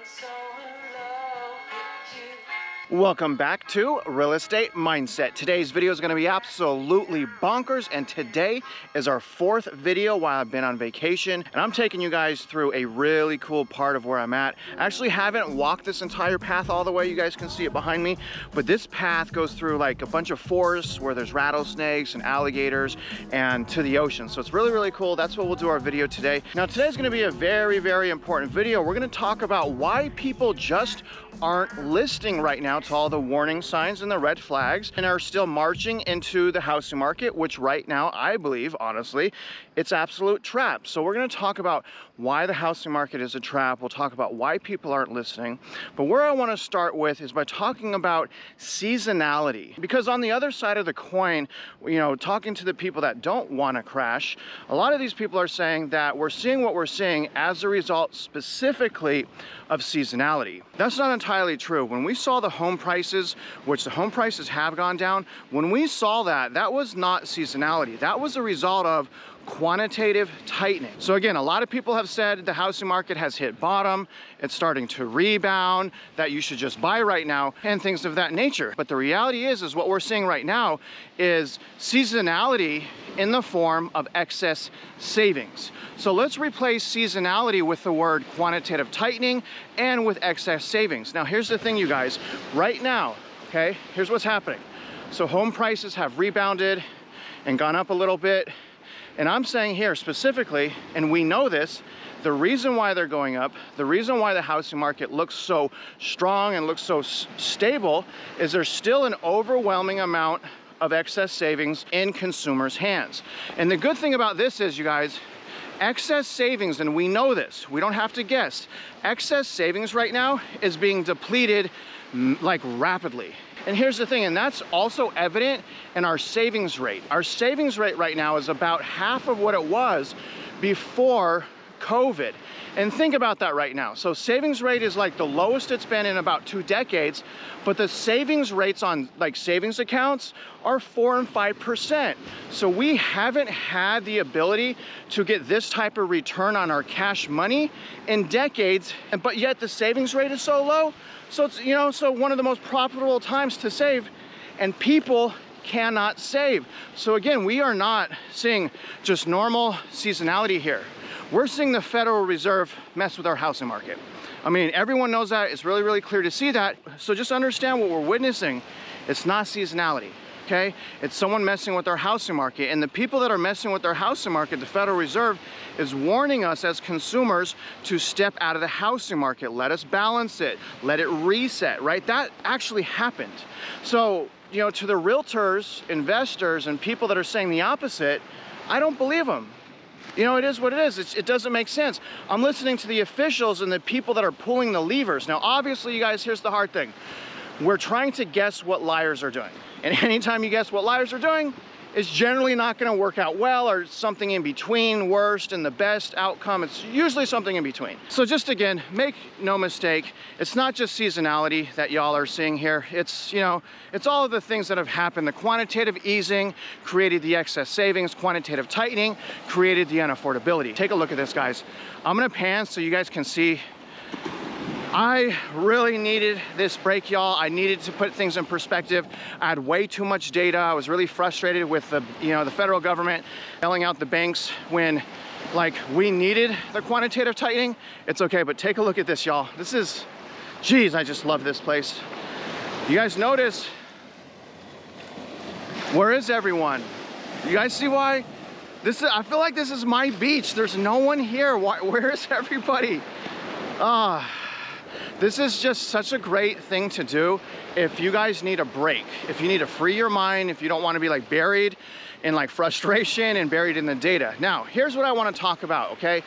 so in love with you. Welcome back to Real Estate Mindset. Today's video is going to be absolutely bonkers, and today is our fourth video while I've been on vacation, and I'm taking you guys through a really cool part of where I'm at. I actually haven't walked this entire path all the way. You guys can see it behind me, but this path goes through like a bunch of forests where there's rattlesnakes and alligators and to the ocean. So it's really, really cool. That's what we'll do our video today. Now today's going to be a very, very important video. We're going to talk about why people just aren't listing right now to all the warning signs and the red flags and are still marching into the housing market, which right now I believe, honestly, it's absolute trap. So we're going to talk about why the housing market is a trap. We'll talk about why people aren't listing. But where I want to start with is by talking about seasonality, because on the other side of the coin, you know, talking to the people that don't want to crash, a lot of these people are saying that we're seeing what we're seeing as a result specifically of seasonality. That's not entirely true. When we saw the home prices, which the home prices have gone down, when we saw that, that was not seasonality. That was a result of quantitative tightening. So again, a lot of people have said the housing market has hit bottom, it's starting to rebound, that you should just buy right now, and things of that nature. But the reality is what we're seeing right now is seasonality in the form of excess savings. So let's replace seasonality with the word quantitative tightening and with excess savings. Now here's the thing, you guys, right now, okay, here's what's happening. So home prices have rebounded and gone up a little bit. And I'm saying here specifically, and we know this, the reason why they're going up, the reason why the housing market looks so strong and looks so stable is there's still an overwhelming amount of excess savings in consumers' hands. And the good thing about this is, you guys, excess savings, and we know this, we don't have to guess, excess savings right now is being depleted like rapidly. And here's the thing, and that's also evident in our savings rate. Our savings rate right now is about half of what it was before COVID. And think about that right now. So savings rate is like the lowest it's been in about 2 decades, but the savings rates on like savings accounts are 4 and 5%. So we haven't had the ability to get this type of return on our cash money in decades, but yet the savings rate is so low. So it's, you know, so one of the most profitable times to save, and people cannot save. So again, we are not seeing just normal seasonality here. We're seeing the Federal Reserve mess with our housing market. I mean, everyone knows that. It's really, really clear to see that. So just understand what we're witnessing. It's not seasonality, okay? It's someone messing with our housing market. And the people that are messing with our housing market, the Federal Reserve is warning us as consumers to step out of the housing market. Let us balance it. Let it reset, right? That actually happened. So, you know, to the realtors, investors, and people that are saying the opposite, I don't believe them. You know, it is what it is. It doesn't make sense. I'm listening to the officials and the people that are pulling the levers. Now, obviously, you guys, here's the hard thing. We're trying to guess what liars are doing. And anytime you guess what liars are doing, it's generally not going to work out well, or something in between, worst and the best outcome. It's usually something in between. So just again, make no mistake, it's not just seasonality that y'all are seeing here. It's, you know, it's all of the things that have happened. The quantitative easing created the excess savings, quantitative tightening created the unaffordability. Take a look at this, guys. I'm going to pan so you guys can see. I really needed this break, y'all. I needed to put things in perspective. I had way too much data. I was really frustrated with the, you know, the federal government bailing out the banks when, like, we needed the quantitative tightening. It's okay, but take a look at this, y'all. This is, geez, I just love this place. You guys notice, where is everyone? You guys see why? This is, I feel like this is my beach. There's no one here. Where is everybody? This is just such a great thing to do if you guys need a break, if you need to free your mind, if you don't want to be like buried in like frustration and buried in the data. Now, here's what I want to talk about, okay?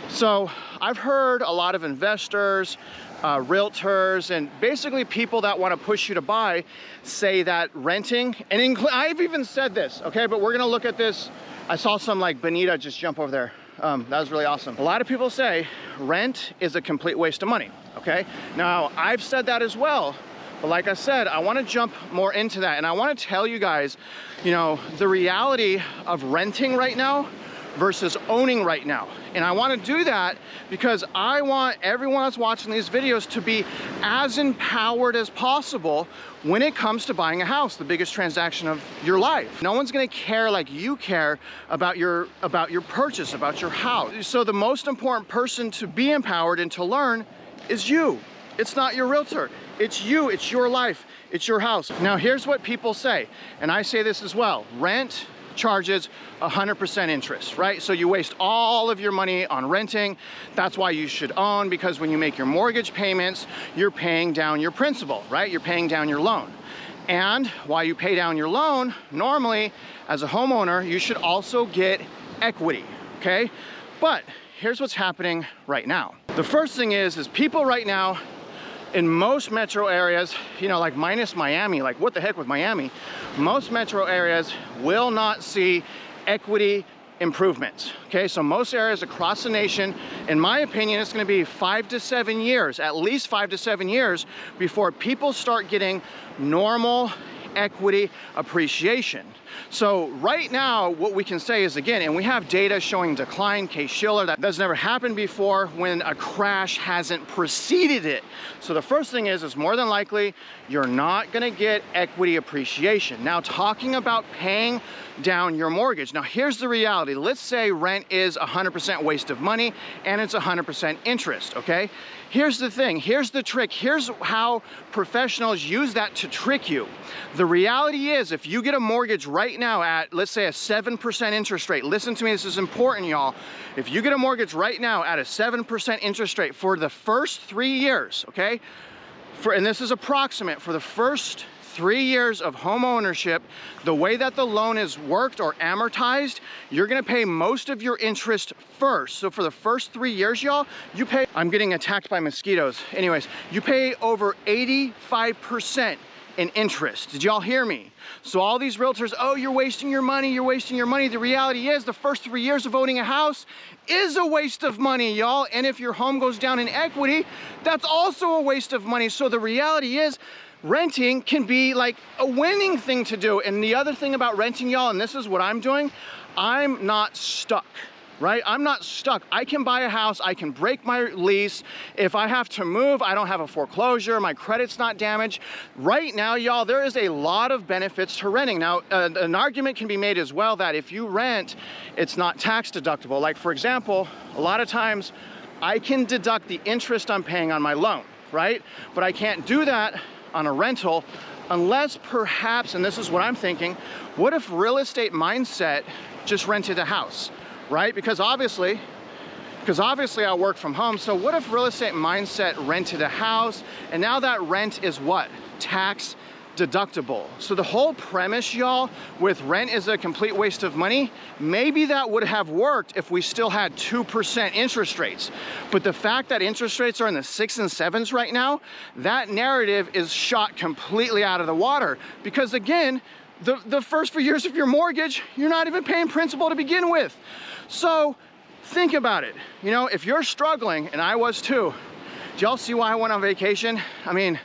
So I've heard a lot of investors, realtors, and basically people that want to push you to buy say that renting, and I've even said this, okay, but we're going to look at this. I saw some like Bonita just jump over there. That was really awesome. A lot of people say rent is a complete waste of money, okay? Now, I've said that as well, but like I said, I want to jump more into that, and I want to tell you guys, you know, the reality of renting right now versus owning right now. And I want to do that because I want everyone that's watching these videos to be as empowered as possible when it comes to buying a house, the biggest transaction of your life. No one's going to care like you care about your purchase, about your house. So the most important person to be empowered and to learn is you. It's not your realtor. It's you. It's your life. It's your house. Now here's what people say, and I say this as well. Rent charges 100% interest, right? So you waste all of your money on renting. That's why you should own, because when you make your mortgage payments, you're paying down your principal, right? You're paying down your loan. And while you pay down your loan, normally as a homeowner, you should also get equity, okay? But here's what's happening right now. The first thing is people right now in most metro areas, you know, like minus Miami, like what the heck with Miami, most metro areas will not see equity improvements, okay? So most areas across the nation, in my opinion, it's gonna be 5 to 7 years, at least 5 to 7 years before people start getting normal equity appreciation. So right now, what we can say is, again, and we have data showing decline, Case-Shiller, that's never happened before when a crash hasn't preceded it. So the first thing is more than likely, you're not gonna get equity appreciation. Now, talking about paying down your mortgage. Now, here's the reality. Let's say rent is 100% waste of money and it's 100% interest, okay? Here's the thing, here's the trick, here's how professionals use that to trick you. The reality is, if you get a mortgage right now at, let's say, a 7% interest rate, listen to me, this is important, y'all. If you get a mortgage right now at a 7% interest rate for the first 3 years, okay? And this is approximate, for the first 3 years of home ownership, the way that the loan is worked or amortized, you're gonna pay most of your interest first. So for the first 3 years, y'all, you pay, I'm getting attacked by mosquitoes. Anyways, you pay over 85% in interest. Did y'all hear me? So all these realtors, oh, you're wasting your money, you're wasting your money. The reality is the first 3 years of owning a house is a waste of money, y'all. And if your home goes down in equity, that's also a waste of money. So the reality is, renting can be like a winning thing to do. And the other thing about renting, y'all, and this is what I'm doing, I'm not stuck, right? I'm not stuck. I can buy a house, I can break my lease. If I have to move, I don't have a foreclosure, my credit's not damaged. Right now, y'all, there is a lot of benefits to renting. Now, an argument can be made as well that if you rent, it's not tax deductible. Like, for example, a lot of times I can deduct the interest I'm paying on my loan, right? But I can't do that on a rental unless perhaps, and this is what I'm thinking, what if Real Estate Mindset just rented a house, right? Because obviously I work from home. So what if Real Estate Mindset rented a house and now that rent is what? Tax deductible. So the whole premise, y'all, with rent is a complete waste of money, maybe that would have worked if we still had 2% interest rates. But the fact that interest rates are in the 6s and 7s right now, that narrative is shot completely out of the water. Because again, the first few years of your mortgage, you're not even paying principal to begin with. So think about it. You know, if you're struggling, and I was too, do y'all see why I went on vacation? I mean,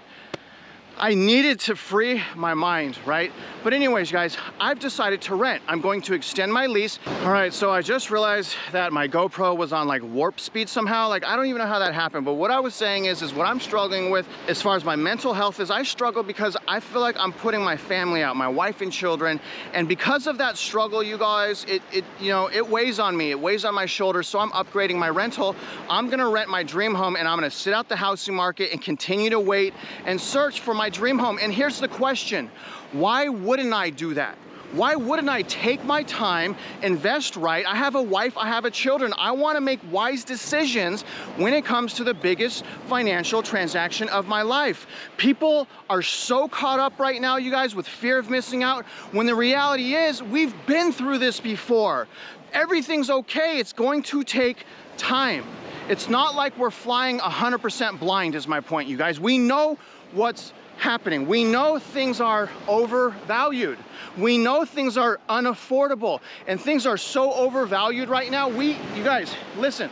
I needed to free my mind, right? But anyways, guys, I've decided to rent. I'm going to extend my lease. All right, so I just realized that my GoPro was on like warp speed somehow. Like, I don't even know how that happened. But what I was saying is what I'm struggling with as far as my mental health is, I struggle because I feel like I'm putting my family out, my wife and children. And because of that struggle, you guys, it weighs on me. It weighs on my shoulders. So I'm upgrading my rental. I'm gonna rent my dream home and I'm gonna sit out the housing market and continue to wait and search for my dream home. And here's the question, why wouldn't I do that? Why wouldn't I take my time, invest right? I have a wife, I have children. I want to make wise decisions when it comes to the biggest financial transaction of my life. People are so caught up right now, you guys, with fear of missing out, when the reality is we've been through this before. Everything's okay. It's going to take time. It's not like we're flying 100% blind is my point, you guys. We know what's happening. We know things are overvalued. We know things are unaffordable, and things are so overvalued right now. You guys, listen,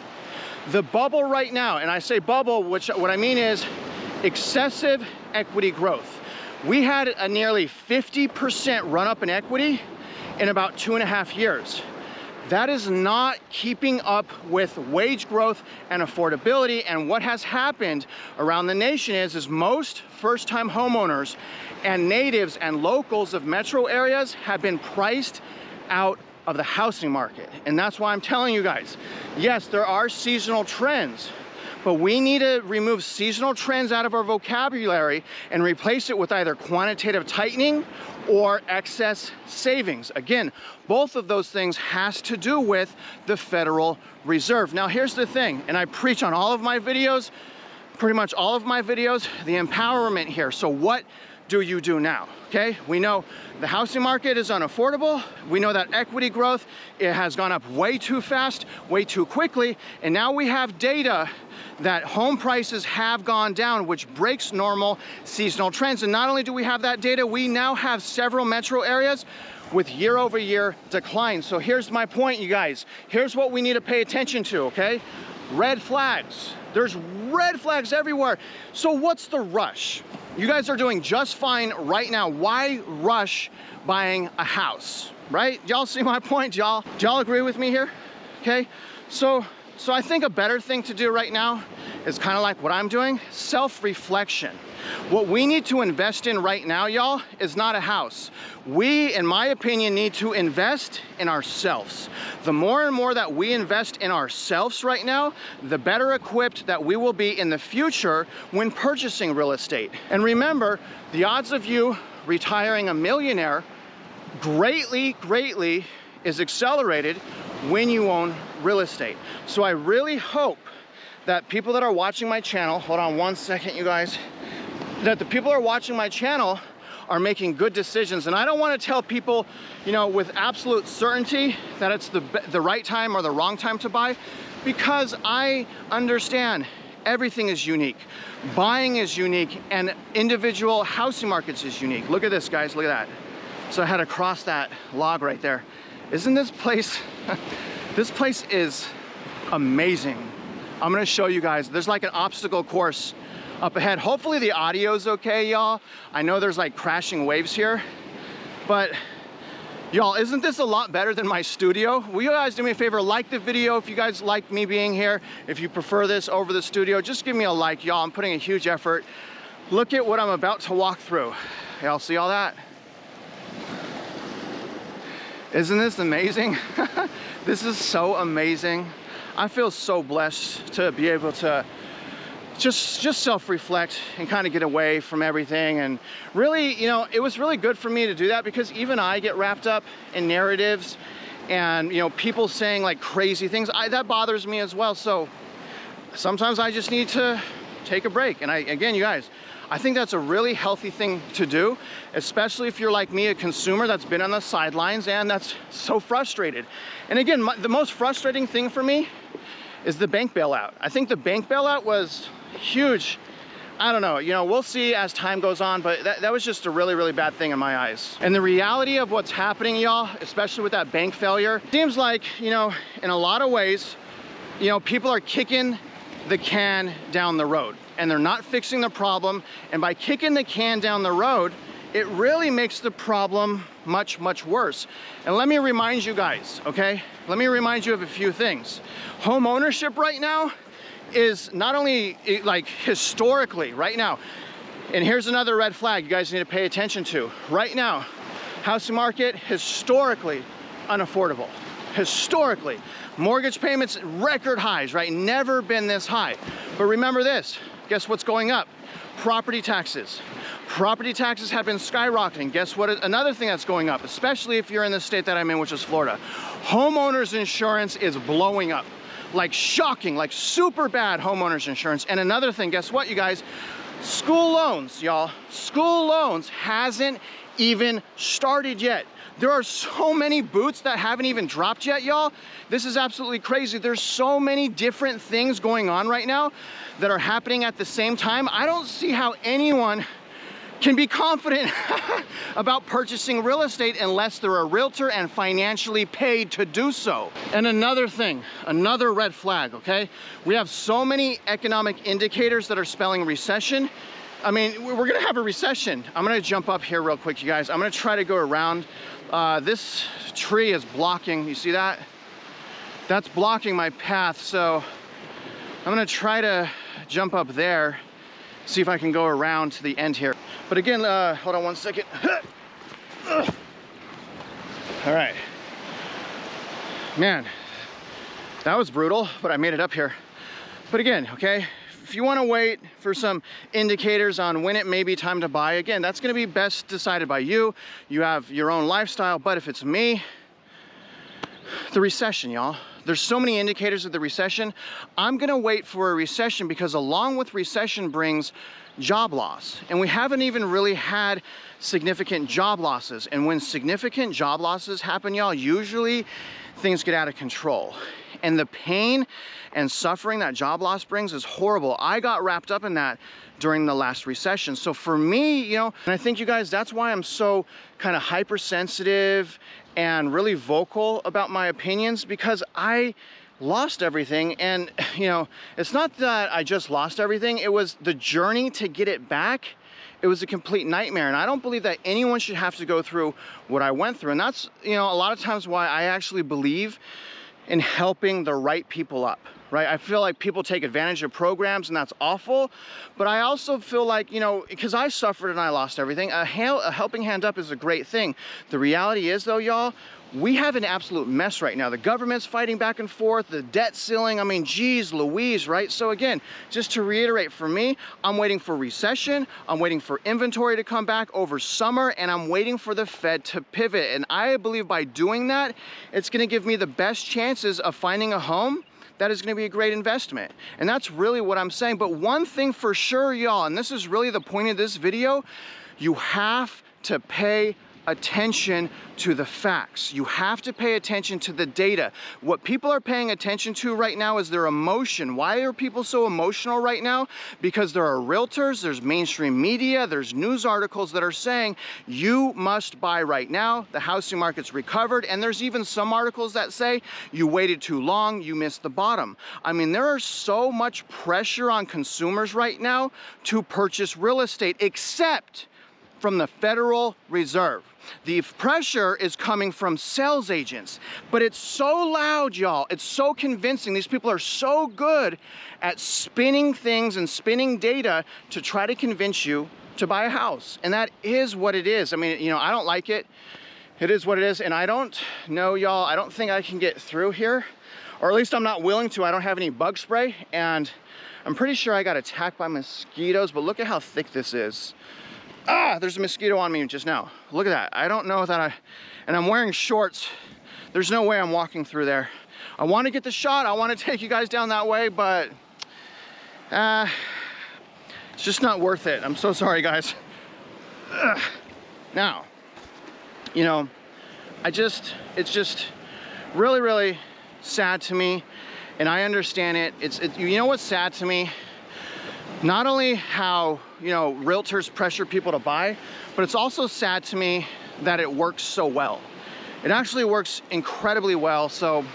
the bubble right now, and I say bubble, what I mean is excessive equity growth. We had a nearly 50% run up in equity in about 2.5 years. That is not keeping up with wage growth and affordability. And what has happened around the nation is most first-time homeowners and natives and locals of metro areas have been priced out of the housing market. And that's why I'm telling you guys, yes, there are seasonal trends, but we need to remove seasonal trends out of our vocabulary and replace it with either quantitative tightening or excess savings. Again, both of those things has to do with the Federal Reserve. Now, here's the thing, and I preach on all of my videos, pretty much all of my videos, the empowerment here. So what do you do now? Okay, we know the housing market is unaffordable. We know that equity growth, it has gone up way too fast, way too quickly. And now we have data that home prices have gone down, which breaks normal seasonal trends. And not only do we have that data, we now have several metro areas with year-over-year decline. So here's my point, you guys. Here's what we need to pay attention to, okay? Red flags. There's red flags everywhere. So what's the rush? You guys are doing just fine right now. Why rush buying a house, right? Y'all see my point? Y'all agree with me here? Okay, so I think a better thing to do right now is kind of like what I'm doing, self-reflection. What we need to invest in right now, y'all, is not a house. We, in my opinion, need to invest in ourselves. The more and more that we invest in ourselves right now, the better equipped that we will be in the future when purchasing real estate. And remember, the odds of you retiring a millionaire greatly is accelerated when you own real estate. So I really hope that people that are watching my channel, hold on one second, you guys, that the people that are watching my channel are making good decisions. And I don't want to tell people, you know, with absolute certainty that it's the right time or the wrong time to buy, because I understand everything is unique. Buying is unique, and individual housing markets is unique. Look at this, guys, look at that. So I had to cross that log right there. Isn't this place, this place is amazing. I'm gonna show you guys. There's like an obstacle course up ahead. Hopefully the audio's okay, y'all. I know there's like crashing waves here, but y'all, isn't this a lot better than my studio? Will you guys do me a favor, like the video if you guys like me being here. If you prefer this over the studio, just give me a like, y'all. I'm putting a huge effort. Look at what I'm about to walk through. Y'all see all that? Isn't this amazing? This is so amazing. I feel so blessed to be able to just self-reflect and kind of get away from everything. And really, you know, it was really good for me to do that, because even I get wrapped up in narratives and, you know, people saying like crazy things. That bothers me as well. So sometimes I just need to take a break. And again, you guys, I think that's a really healthy thing to do, especially if you're like me, a consumer that's been on the sidelines and that's so frustrated. And again, the most frustrating thing for me is the bank bailout. I think the bank bailout was huge. I don't know, you know, we'll see as time goes on, but that was just a really bad thing in my eyes. And the reality of what's happening, y'all, especially with that bank failure, seems like, you know, in a lot of ways, you know, people are kicking the can down the road and they're not fixing the problem. And by kicking the can down the road, it really makes the problem much worse. And let me remind you guys, okay? Let me remind you of a few things. Home ownership right now is not only like historically right now, and here's another red flag you guys need to pay attention to. Right now, housing market historically unaffordable. Historically, mortgage payments record highs, right? Never been this high. But remember this, guess what's going up? Property taxes. Property taxes have been skyrocketing. Guess what? Another thing that's going up, especially if you're in the state that I'm in, which is Florida. Homeowners insurance is blowing up. Like shocking, like super bad homeowners insurance. And another thing, guess what, you guys? School loans, y'all. School loans hasn't even started yet. There are so many boots that haven't even dropped yet, y'all. This is absolutely crazy. There's so many different things going on right now that are happening at the same time. I don't see how anyone can be confident about purchasing real estate unless they're a realtor and financially paid to do so. And another thing, another red flag, okay? We have so many economic indicators that are spelling recession. I mean, we're gonna have a recession. I'm gonna jump up here real quick, you guys. I'm gonna try to go around. This tree is blocking, you see that? that's blocking my path. So I'm gonna try to jump up there, see if I can go around to the end here. But again, hold on one second. All right. Man, that was brutal, but I made it up here. But again, okay, if you want to wait for some indicators on when it may be time to buy, again, that's going to be best decided by you. You have your own lifestyle. But if it's me, the recession, y'all. There's so many indicators of the recession. I'm going to wait for a recession because along with recession brings job loss. And we haven't even really had significant job losses. And when significant job losses happen, y'all, usually things get out of control. And the pain and suffering that job loss brings is horrible. I got wrapped up in that during the last recession. So for me, you know, and I think you guys, that's why I'm so kind of hypersensitive and really vocal about my opinions, because I lost everything. And, you know, it's not that I just lost everything. It was the journey to get it back. It was a complete nightmare. And I don't believe that anyone should have to go through what I went through. And that's, you know, a lot of times why I actually believe in helping the right people up, right? I feel like people take advantage of programs and that's awful, but I also feel like, you know, because I suffered and I lost everything, a helping hand up is a great thing. The reality is though, y'all, we have an absolute mess right now. The government's fighting back and forth, the debt ceiling, I mean, geez Louise, right? So again, just to reiterate for me, I'm waiting for recession, I'm waiting for inventory to come back over summer, and I'm waiting for the Fed to pivot. And I believe by doing that, it's gonna give me the best chances of finding a home that is gonna be a great investment. And that's really what I'm saying. But one thing for sure, y'all, and this is really the point of this video, you have to pay attention to the facts. You have to pay attention to the data. What people are paying attention to right now is their emotion. Why are people so emotional right now? Because there are realtors, there's mainstream media, there's news articles that are saying you must buy right now, the housing market's recovered, and there's even some articles that say you waited too long, you missed the bottom. I mean, there is so much pressure on consumers right now to purchase real estate, except from the Federal Reserve. The pressure is coming from sales agents, but it's so loud, y'all. It's so convincing. These people are so good at spinning things and spinning data to try to convince you to buy a house. And that is what it is. I mean, you know, I don't like it. It is what it is. And I don't know, y'all, I don't think I can get through here, or at least I'm not willing to. I don't have any bug spray, and I'm pretty sure I got attacked by mosquitoes, but look at how thick this is. Ah, there's a mosquito on me just now. Look at that. I don't know that and I'm wearing shorts. There's no way I'm walking through there. I want to get the shot. I want to take you guys down that way, but it's just not worth it. I'm so sorry, guys. Now, you know, it's just really, really sad to me, and I understand it. You know what's sad to me? Not only how, you know, realtors pressure people to buy, but it's also sad to me that it works so well. It actually works incredibly well. So,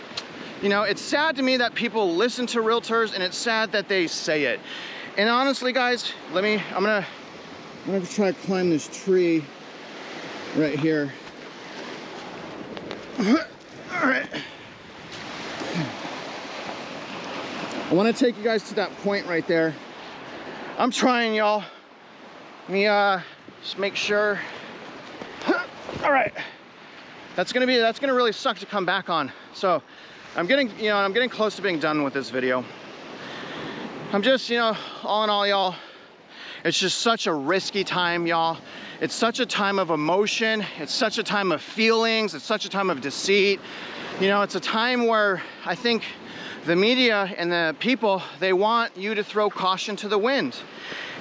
you know, it's sad to me that people listen to realtors, and it's sad that they say it. And honestly, guys, I'm gonna try to climb this tree right here. All right. I want to take you guys to that point right there. I'm trying, y'all. Let me just make sure. All right. That's gonna really suck to come back on. So I'm getting close to being done with this video. I'm just, you know, all in all, y'all, it's just such a risky time, y'all. It's such a time of emotion. It's such a time of feelings. It's such a time of deceit. You know, it's a time where I think the media and the people, they want you to throw caution to the wind.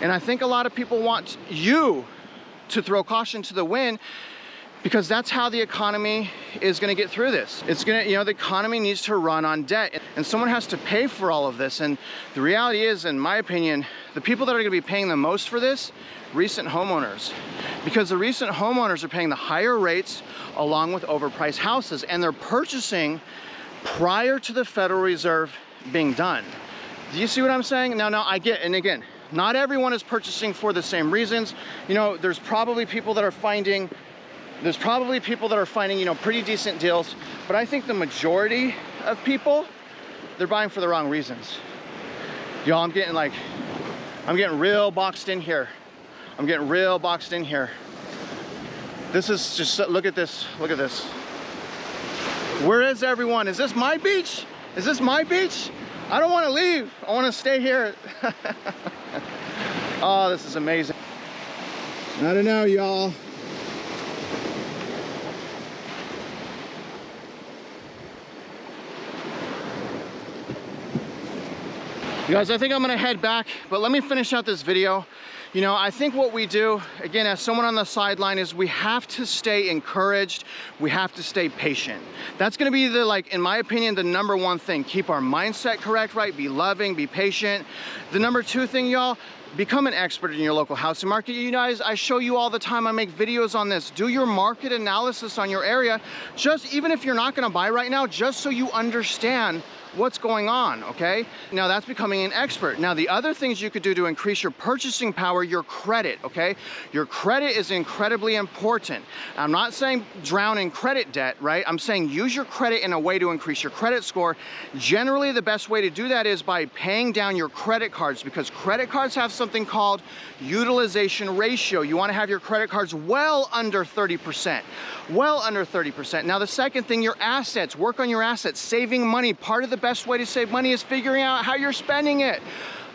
And I think a lot of people want you to throw caution to the wind, because that's how the economy is going to get through this. It's going to, you know, the economy needs to run on debt, and someone has to pay for all of this. And the reality is, in my opinion, the people that are going to be paying the most for this, recent homeowners, because the recent homeowners are paying the higher rates along with overpriced houses, and they're purchasing prior to the Federal Reserve being done. Do you see what I'm saying? Now, I get, and again, not everyone is purchasing for the same reasons. You know, there's probably people that are finding, you know, pretty decent deals, but I think the majority of people, they're buying for the wrong reasons. Y'all, I'm getting real boxed in here. I'm getting real boxed in here. This is just, look at this, look at this. Where is everyone? Is this my beach? Is this my beach? I don't want to leave. I want to stay here. Oh, this is amazing. I don't know, y'all. You guys, I think I'm gonna head back, but let me finish out this video. You know, I think what we do, again, as someone on the sideline, is we have to stay encouraged. We have to stay patient. That's gonna be the, like, in my opinion, the number one thing. Keep our mindset correct, right? Be loving, be patient. The number two thing, y'all, become an expert in your local housing market. You guys, I show you all the time, I make videos on this. Do your market analysis on your area, just even if you're not gonna buy right now, just so you understand what's going on, okay? Now that's becoming an expert. Now the other things you could do to increase your purchasing power, your credit, okay? Your credit is incredibly important. I'm not saying drown in credit debt, right? I'm saying use your credit in a way to increase your credit score. Generally, the best way to do that is by paying down your credit cards, because credit cards have something called utilization ratio. You wanna have your credit cards well under 30%. Well under 30%. Now the second thing, your assets. Work on your assets. Saving money. Part of the best way to save money is figuring out how you're spending it.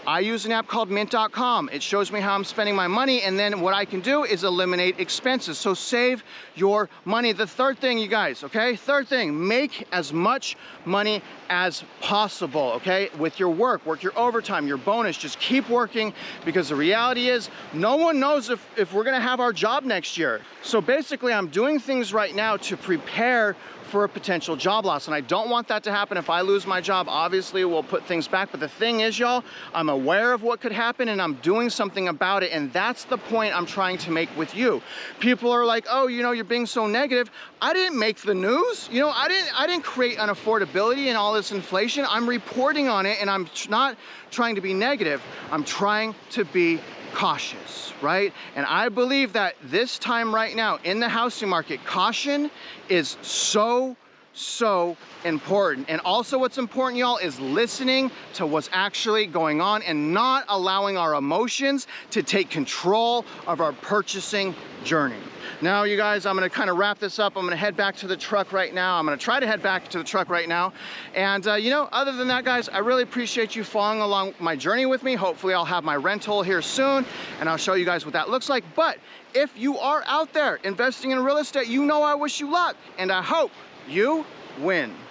I use an app called mint.com. It shows me how I'm spending my money, and then what I can do is eliminate expenses. So save your money. The third thing, you guys, okay? Third thing, make as much money as possible, okay? With your work your overtime, your bonus, just keep working, because the reality is no one knows if we're gonna have our job next year. So basically, I'm doing things right now to prepare for a potential job loss, and I don't want that to happen. If I lose my job, obviously we'll put things back, but the thing is, y'all, I'm aware of what could happen and I'm doing something about it, and that's the point I'm trying to make with you. People are like, oh, you know, you're being so negative. I didn't make the news. You know, I didn't create unaffordability and all this inflation. I'm reporting on it, and I'm not trying to be negative. I'm trying to be cautious, right? And I believe that this time right now in the housing market, caution is so important. And also what's important, y'all, is listening to what's actually going on and not allowing our emotions to take control of our purchasing journey. Now, you guys, I'm gonna kind of wrap this up. I'm gonna head back to the truck right now. I'm gonna try to head back to the truck right now. And you know, other than that, guys, I really appreciate you following along my journey with me. Hopefully I'll have my rental here soon, and I'll show you guys what that looks like. But if you are out there investing in real estate, you know I wish you luck, and I hope you win.